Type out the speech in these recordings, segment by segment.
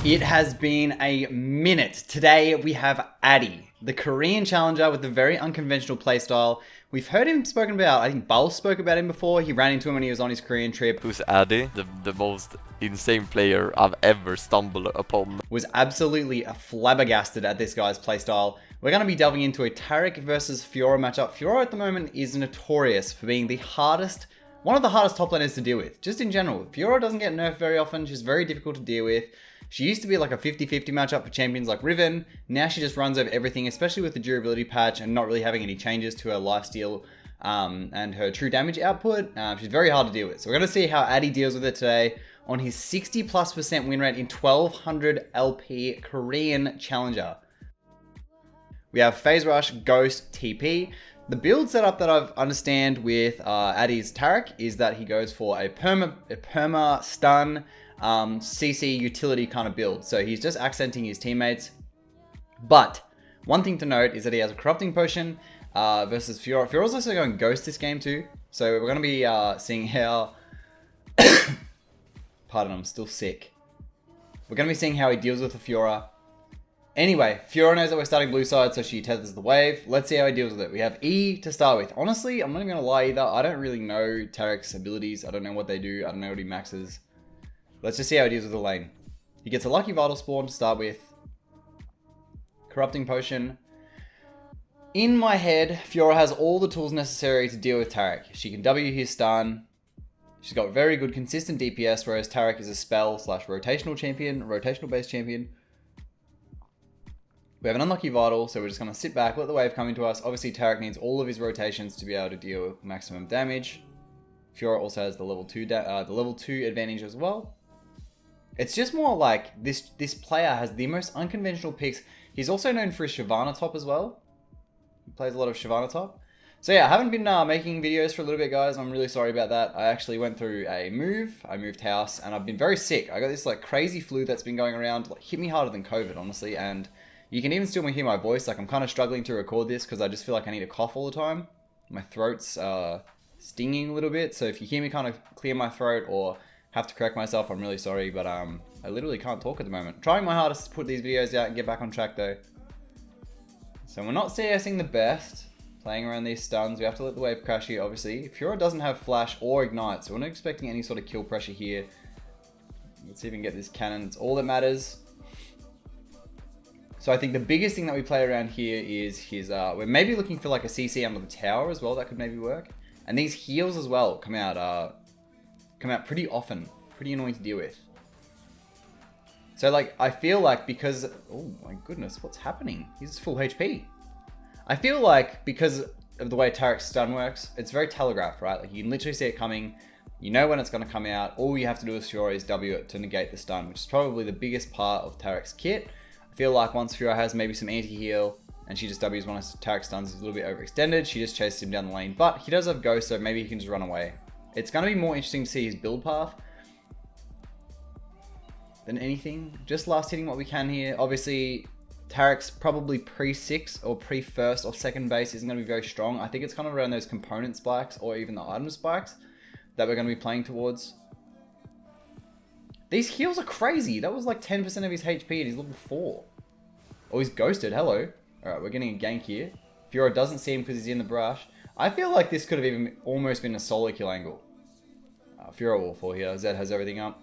It has been a minute. Today we have Addy, the Korean challenger with a very unconventional playstyle. We've heard him spoken about, I think Bul spoke about him before. He ran into him when he was on his Korean trip. Who's Addy? The most insane player I've ever stumbled upon. Was absolutely flabbergasted at this guy's playstyle. We're going to be delving into a Taric versus Fiora matchup. Fiora at the moment is notorious for being one of the hardest top laners to deal with, just in general. Fiora doesn't get nerfed very often. She's very difficult to deal with. She used to be like a 50-50 matchup for champions like Riven. Now she just runs over everything, especially with the durability patch and not really having any changes to her lifesteal and her true damage output. She's very hard to deal with. So we're going to see how Addy deals with it today on his 60+% win rate in 1200 LP Korean challenger. We have Phase Rush, Ghost, TP. The build setup that I've understand with Addy's Taric is that he goes for a perma stun, CC utility kind of build. So he's just accenting his teammates. But one thing to note is that he has a corrupting potion versus Fiora. Fiora's also going Ghost this game too. So we're going to be seeing how... Pardon, I'm still sick. We're going to be seeing how he deals with the Fiora. Anyway, Fiora knows that we're starting blue side, so she tethers the wave. Let's see how he deals with it. We have E to start with. Honestly, I'm not even going to lie either. I don't really know Taric's abilities. I don't know what they do. I don't know what he maxes. Let's just see how he deals with the lane. He gets a lucky vital spawn to start with. Corrupting potion. In my head, Fiora has all the tools necessary to deal with Taric. She can W his stun. She's got very good consistent DPS, whereas Taric is a spell / rotational champion, rotational based champion. We have an unlucky vital, so we're just going to sit back, let the wave come into us. Obviously, Taric needs all of his rotations to be able to deal with maximum damage. Fiora also has the level 2 advantage as well. It's just more like this player has the most unconventional picks. He's also known for his Shyvana top as well. He plays a lot of Shyvana top. So yeah, I haven't been making videos for a little bit, guys. I'm really sorry about that. I actually went through a move. I moved house, and I've been very sick. I got this like crazy flu that's been going around. Like, hit me harder than COVID, honestly, and you can even still hear my voice. Like, I'm kind of struggling to record this because I just feel like I need to cough all the time. My throat's stinging a little bit. So if you hear me kind of clear my throat or have to correct myself, I'm really sorry. But I literally can't talk at the moment. Trying my hardest to put these videos out and get back on track though. So we're not CSing the best. Playing around these stuns. We have to let the wave crash here, obviously. Fiora doesn't have flash or ignite, so we're not expecting any sort of kill pressure here. Let's even get this cannon. It's all that matters. So I think the biggest thing that we play around here is his, we're maybe looking for like a CC under the tower as well. That could maybe work. And these heals as well come out pretty often. Pretty annoying to deal with. So like, I feel like because, oh my goodness, what's happening? He's full HP. I feel like because of the way Taric's stun works, it's very telegraphed, right? Like you can literally see it coming. You know when it's going to come out. All you have to do with Fiora is W it to negate the stun, which is probably the biggest part of Taric's kit. I feel like once Fiora has maybe some anti-heal and she just W's one of Taric's stuns is a little bit overextended, she just chases him down the lane. But he does have Ghost, so maybe he can just run away. It's going to be more interesting to see his build path than anything. Just last hitting what we can here. Obviously, Taric's probably pre-6 or pre-first or second base isn't going to be very strong. I think it's kind of around those component spikes or even the item spikes that we're going to be playing towards. These heals are crazy. That was like 10% of his HP and he's level 4. Oh, he's ghosted. Hello. Alright, we're getting a gank here. Fiora doesn't see him because he's in the brush. I feel like this could have even almost been a solo kill angle. Fiora will fall here. Zed has everything up.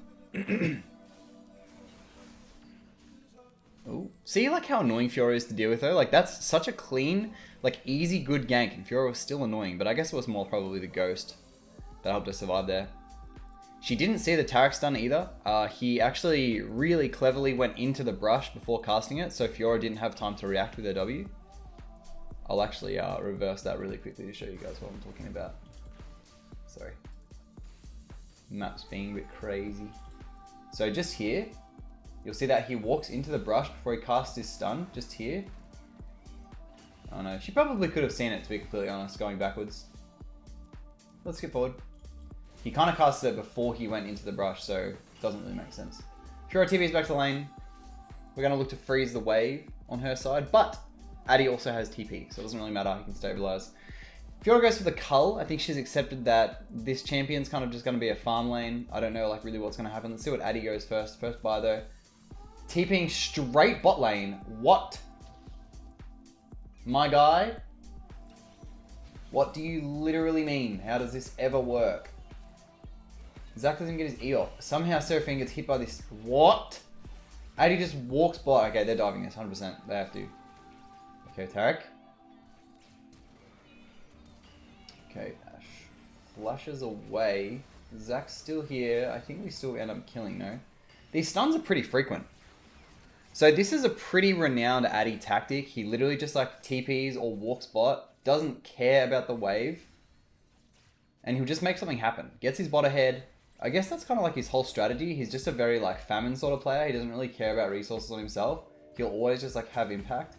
Ooh. See like how annoying Fiora is to deal with though? Like that's such a clean, like easy, good gank. And Fiora was still annoying, but I guess it was more probably the Ghost that helped her survive there. She didn't see the Taric stun either. He actually really cleverly went into the brush before casting it, so Fiora didn't have time to react with her W. I'll actually reverse that really quickly to show you guys what I'm talking about. Sorry. Map's being a bit crazy. So just here, you'll see that he walks into the brush before he casts his stun, just here. Oh no, she probably could have seen it to be completely honest, going backwards. Let's skip forward. He kind of casted it before he went into the brush, so it doesn't really make sense. Fiora TV's back to lane. We're going to look to freeze the wave on her side, but Addy also has TP, so it doesn't really matter, he can stabilize. Fiora goes for the cull. I think she's accepted that this champion's kind of just going to be a farm lane. I don't know like really what's going to happen. Let's see what Addy goes first. First buy though. TPing straight bot lane. What? My guy? What do you literally mean? How does this ever work? Zac doesn't get his E off. Somehow Seraphine gets hit by this. What? Addy just walks by. Okay, they're diving this 100%. They have to. Okay, Taric. Okay, Ash flushes away. Zac's still here. I think we still end up killing, no? These stuns are pretty frequent. So this is a pretty renowned Addy tactic. He literally just like TPs or walks bot. Doesn't care about the wave. And he'll just make something happen. Gets his bot ahead. I guess that's kind of like his whole strategy. He's just a very like famine sort of player. He doesn't really care about resources on himself. He'll always just like have impact.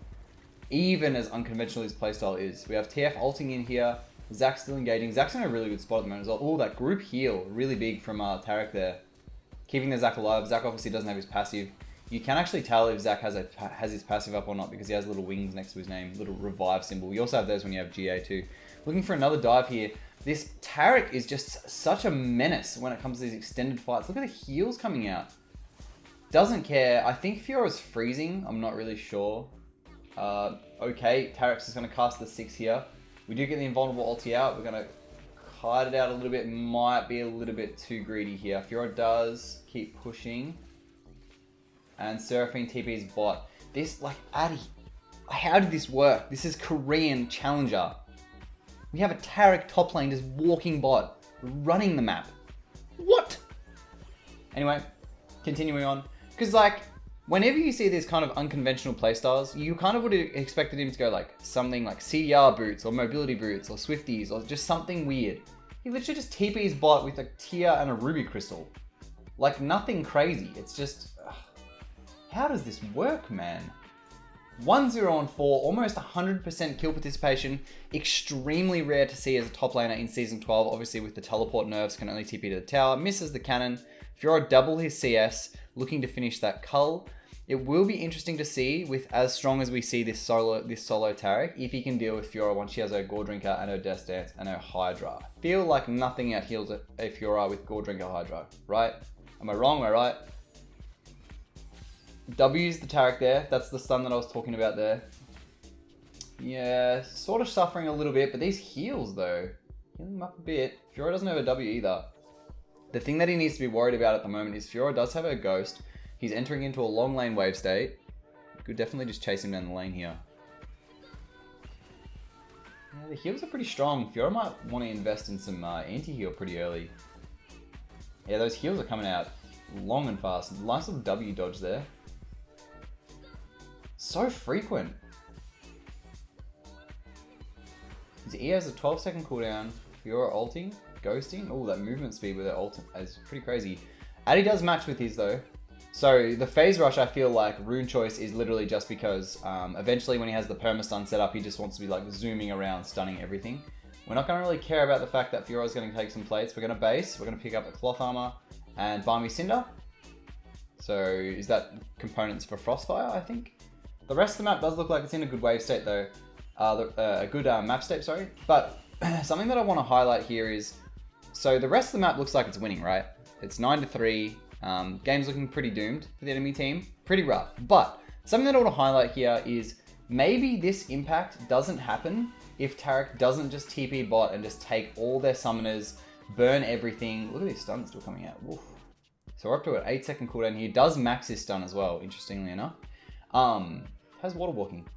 Even as unconventional his playstyle is. We have TF ulting in here. Zac's still engaging. Zac's in a really good spot at the moment as well. Oh, that group heal. Really big from Taric there. Keeping the Zac alive. Zac obviously doesn't have his passive. You can actually tell if Zac has his passive up or not because he has little wings next to his name. Little revive symbol. You also have those when you have GA too. Looking for another dive here. This Taric is just such a menace when it comes to these extended fights. Look at the heals coming out. Doesn't care. I think Fiora's freezing. I'm not really sure. Okay, Taric's just going to cast the 6 here. We do get the invulnerable ulti out. We're going to hide it out a little bit. Might be a little bit too greedy here. Fiora does keep pushing. And Seraphine TP's bot. This, like, Addy. How did this work? This is Korean Challenger. We have a Taric top lane just walking bot, running the map. What? Anyway, continuing on. Because, like, whenever you see these kind of unconventional playstyles, you kind of would have expected him to go, like, something like CDR boots, or mobility boots, or Swifties, or just something weird. He literally just TP's bot with a Tear and a Ruby Crystal. Like, nothing crazy. It's just... how does this work, man? 1-0 on 4, almost 100% kill participation. Extremely rare to see as a top laner in Season 12. Obviously with the teleport nerfs, can only TP to the tower. Misses the cannon. Fiora double his CS, looking to finish that cull. It will be interesting to see, with as strong as we see this solo Taric, if he can deal with Fiora once she has her Gore Drinker and her Death Dance and her Hydra. Feel like nothing out heals a Fiora with Gore Drinker Hydra, right? Am I wrong? Am I right? W's the Taric there. That's the stun that I was talking about there. Yeah, sort of suffering a little bit, but these heals though, healing him up a bit. Fiora doesn't have a W either. The thing that he needs to be worried about at the moment is Fiora does have a Ghost. He's entering into a long lane wave state. Could definitely just chase him down the lane here. Yeah, the heals are pretty strong. Fiora might want to invest in some anti-heal pretty early. Yeah, those heals are coming out long and fast. Nice little W dodge there. So frequent. His E has a 12-second cooldown. Fiora ulting, ghosting. Oh, that movement speed with that ult is pretty crazy. Addy does match with his though. So the phase rush, I feel like rune choice is literally just because eventually when he has the perma stun set up, he just wants to be like zooming around, stunning everything. We're not going to really care about the fact that Fiora is going to take some plates. We're going to base. We're going to pick up the cloth armor and Balmy Cinder. So is that components for Frostfire, I think? The rest of the map does look like it's in a good wave state though. A good map state, sorry. But something that I want to highlight here is, so the rest of the map looks like it's winning, right? It's 9-3. Game's looking pretty doomed for the enemy team. Pretty rough. But something that I want to highlight here is maybe this impact doesn't happen if Taric doesn't just TP bot and just take all their summoners, burn everything. Look at these stuns still coming out. Woof. So we're up to an 8-second cooldown here. Does max his stun as well, interestingly enough. Has water walking.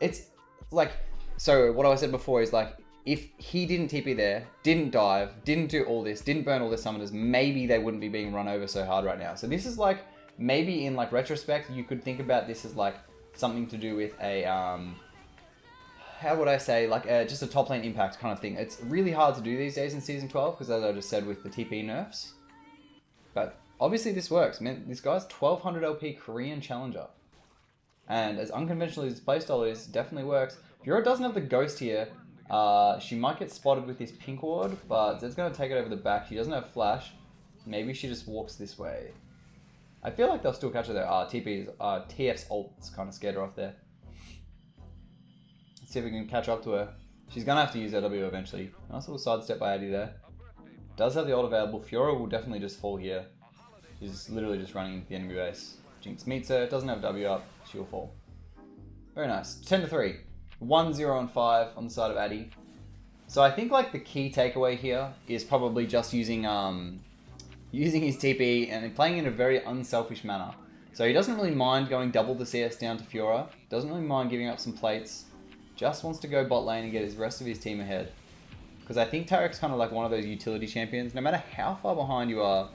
It's like, so what I said before is like, if he didn't TP there, didn't dive, didn't do all this, didn't burn all the summoners, maybe they wouldn't be being run over so hard right now. So this is like, maybe in like retrospect, you could think about this as like something to do with a, how would I say, like just a top lane impact kind of thing. It's really hard to do these days in Season 12, because as I just said with the TP nerfs. But obviously this works, man. This guy's 1200 LP Korean Challenger. And as unconventional as his playstyle is, definitely works. Fiora doesn't have the Ghost here. She might get spotted with this pink ward, but Zed's going to take it over the back. She doesn't have flash. Maybe she just walks this way. I feel like they'll still catch her there. TF's ult's kind of scared her off there. Let's see if we can catch up to her. She's going to have to use her W eventually. Nice little sidestep by Addy there. Does have the ult available. Fiora will definitely just fall here. She's literally just running the enemy base. Jinx meets her, doesn't have W up, she'll fall. Very nice. 10-3. 1-0 and 5 on the side of Addy. So I think like the key takeaway here is probably just using his TP and playing in a very unselfish manner. So he doesn't really mind going double the CS down to Fiora. Doesn't really mind giving up some plates. Just wants to go bot lane and get his rest of his team ahead. Because I think Taric's kind of like one of those utility champions. No matter how far behind you are,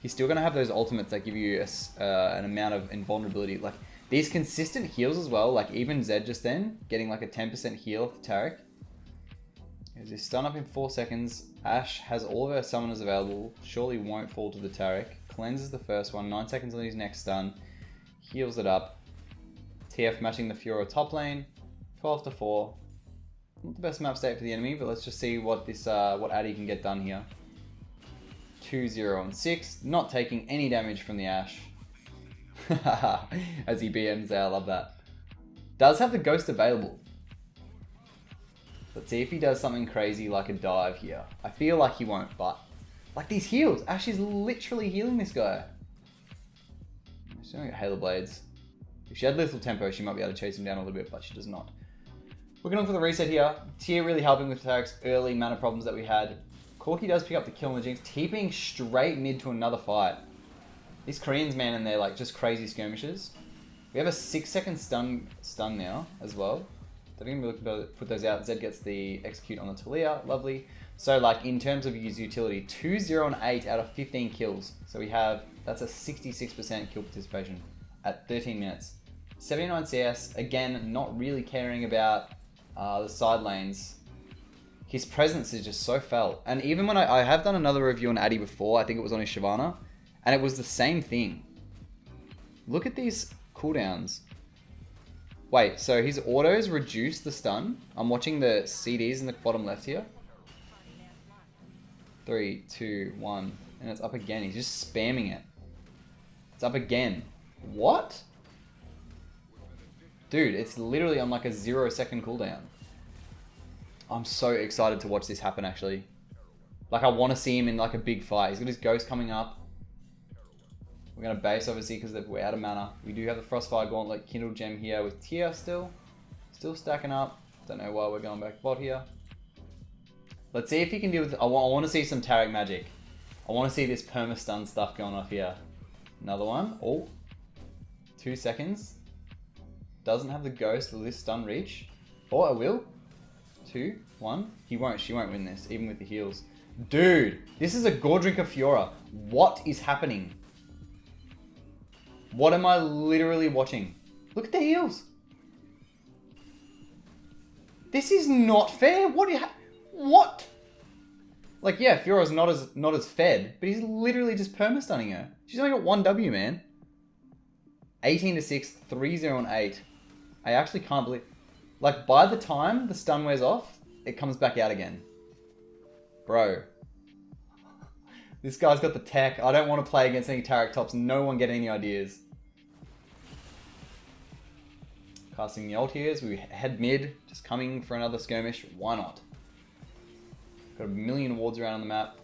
he's still going to have those ultimates that give you an amount of invulnerability. Like these consistent heals as well. Like even Zed just then getting like a 10% heal for Taric. As he stun up in 4 seconds, Ashe has all of her summoners available. Surely won't fall to the Taric. Cleanses the first one. 9 seconds on his next stun. Heals it up. TF matching the Fiora top lane. 12-4. Not the best map state for the enemy, but let's just see what this what Addy can get done here. 2-0 and 6. Not taking any damage from the Ashe. As he BMs there, I love that. Does have the Ghost available. Let's see if he does something crazy like a dive here. I feel like he won't, but like these heals. Ashe is literally healing this guy. She's doing Halo Blades. If she had Lethal Tempo, she might be able to chase him down a little bit, but she does not. We're going for the reset here. Tier really helping with Taric's early mana problems that we had. Corki does pick up the kill on the Jinx, TPing straight mid to another fight. These Koreans, man, and they're like just crazy skirmishes. We have a 6-second stun now as well. I think we're looking to put those out. Zed gets the execute on the Talia. Lovely. So like in terms of use utility, 2-0 and 8 out of 15 kills. So we have, that's a 66% kill participation at 13 minutes. 79 CS, again, not really caring about the side lanes. His presence is just so felt. And even when I have done another review on Addy before, I think it was on his Shyvana, and it was the same thing. Look at these cooldowns. Wait, so his autos reduce the stun. I'm watching the CDs in the bottom left here. 3, 2, 1, and it's up again. He's just spamming it. It's up again. What? Dude, it's literally on like a 0-second cooldown. I'm so excited to watch this happen, actually. Like, I want to see him in like a big fight. He's got his Ghost coming up. We're going to base, obviously, because we're out of mana. We do have the Frostfire Gauntlet Kindle Gem here with Tia still. Still stacking up. Don't know why we're going back bot here. Let's see if he can deal with... I want to see some Taric magic. I want to see this perma stun stuff going off here. Another one. Oh. 2 seconds. Doesn't have the Ghost. Will this stun reach? Oh, it will. 2, 1. He won't. She won't win this, even with the heals. Dude, this is a Gordrinker Fiora. What is happening? What am I literally watching? Look at the heals. This is not fair. What? Like, yeah, Fiora's not as fed, but he's literally just perma stunning her. She's only got 1 W, man. 18-6, 3-0 and 8. I actually can't believe... Like, by the time the stun wears off, it comes back out again. Bro. This guy's got the tech. I don't want to play against any Taric tops. No one get any ideas. Casting the ult here as we head mid. Just coming for another skirmish. Why not? Got a million wards around on the map.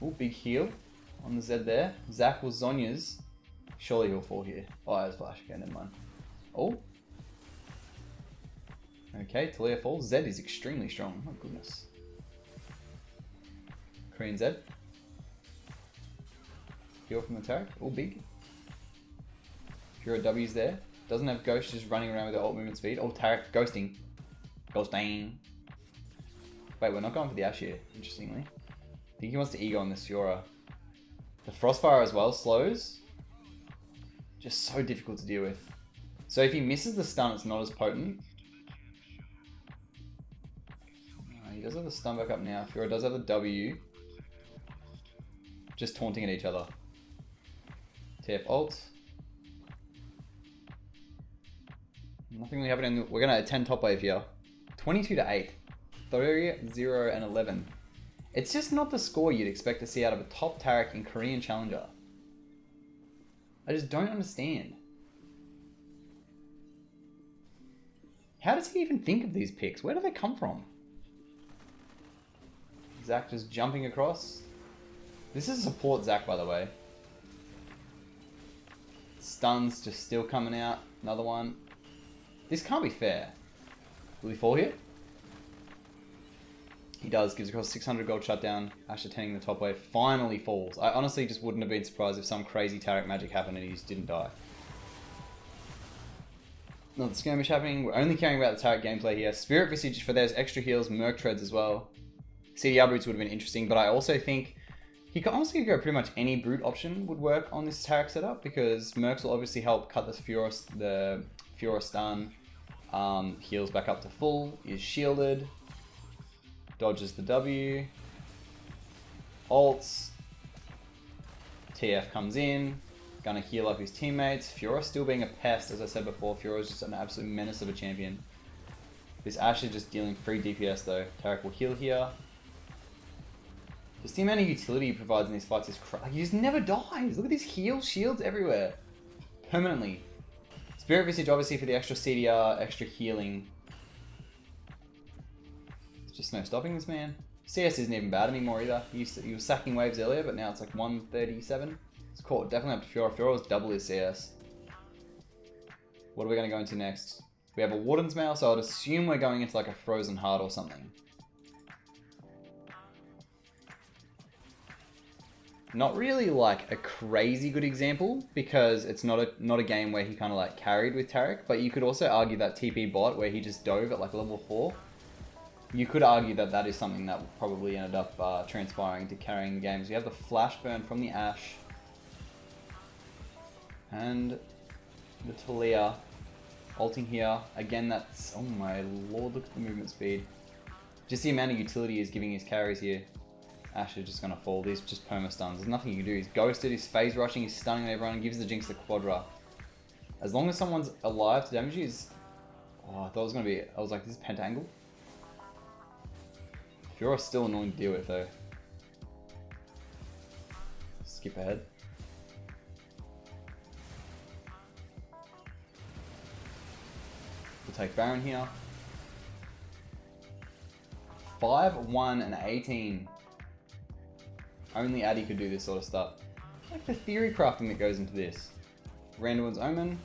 Ooh, big heal on the Zed there. Zac will Zonya's. Surely he'll fall here. Oh, there's flash. Okay, never mind. Oh. Okay, Talia falls. Zed is extremely strong. Oh, goodness. Korean Zed. Heal from the Taric. Oh, big. Pure W's there. Doesn't have Ghost, just running around with the ult movement speed. Oh, Taric ghosting. Ghosting. Wait, we're not going for the Ashe here, interestingly. I think he wants to ego on this Fiora. The Frostfire as well slows. Just so difficult to deal with. So if he misses the stun, it's not as potent. He does have the stun back up now. Fiora does have the W. Just taunting at each other. TF ult. Nothing really happening. We're going to attend top wave here. 22-8. 3, 0, and 11. It's just not the score you'd expect to see out of a top Taric in Korean Challenger. I just don't understand. How does he even think of these picks? Where do they come from? Zac just jumping across. This is support Zac, by the way. stuns just still coming out. Another one. This can't be fair. Will he fall here? He does. Gives across 600 gold shutdown. Ashe attending the top wave. Finally falls. I honestly just wouldn't have been surprised if some crazy Taric magic happened and he just didn't die. Another skirmish happening. We're only caring about the Taric gameplay here. Spirit Visage for those extra heals. Merc Treads as well. CDR Brutes would have been interesting, but I also think he could honestly go pretty much any Brute option would work on this Taric setup, because Mercs will obviously help cut the Fura stun. Heals back up to full. Is shielded. Dodges the W. Ults. TF comes in. Gonna heal up his teammates. Fura still being a pest, as I said before. Fura is just an absolute menace of a champion. This Ashe is just dealing free DPS though. Taric will heal here. Just the amount of utility he provides in these fights is crazy. He just never dies. Look at these shields everywhere. Permanently. Spirit Visage obviously for the extra CDR, extra healing. There's just no stopping this man. CS isn't even bad anymore either. He was sacking waves earlier, but now it's like 137. It's caught definitely up to Fura. Fura was double his CS. What are we going to go into next? We have a Warden's Mail, so I'd assume we're going into like a Frozen Heart or something. Not really like a crazy good example, because it's not a game where he kind of like carried with Taric, but you could also argue that TP bot where he just dove at like level 4. You could argue that that is something that probably ended up transpiring to carrying games. We have the Flash Burn from the Ashe. And the Talia ulting here. Again, that's... Oh my lord, look at the movement speed. Just the amount of utility he's giving his carries here. Ashe is just going to fall. These just perma stuns. There's nothing you can do. He's ghosted, he's phase rushing, he's stunning everyone, gives the Jinx the Quadra. As long as someone's alive to damage you, oh, I thought it was going to be... I was like, this is Pentangle? Fura's still annoying to deal with though. Skip ahead. We'll take Baron here. 5, 1, and 18. Only Addy could do this sort of stuff. I like the theory crafting that goes into this. Randuin's Omen.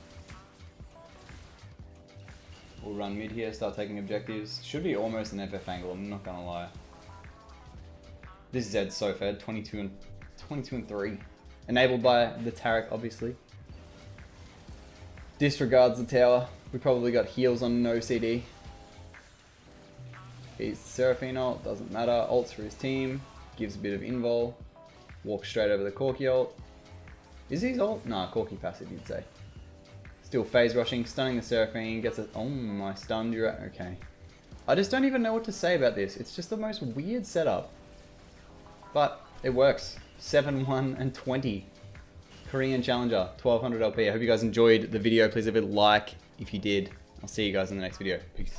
We'll run mid here, start taking objectives. Should be almost an FF angle, I'm not gonna lie. This Zed's so fed, 22 and 3. Enabled by the Taric, obviously. Disregards the tower. We probably got heals on no CD. He's Seraphine ult, doesn't matter. Ults for his team. Gives a bit of invul. Walks straight over the Corki ult. Is his ult? Nah, Corki passive, you'd say. Still phase rushing, stunning the Seraphine. Gets it. Oh my, stunned. You're right. Okay. I just don't even know what to say about this. It's just the most weird setup. But it works. 7, 1, and 20. Korean Challenger, 1200 LP. I hope you guys enjoyed the video. Please leave a like if you did. I'll see you guys in the next video. Peace.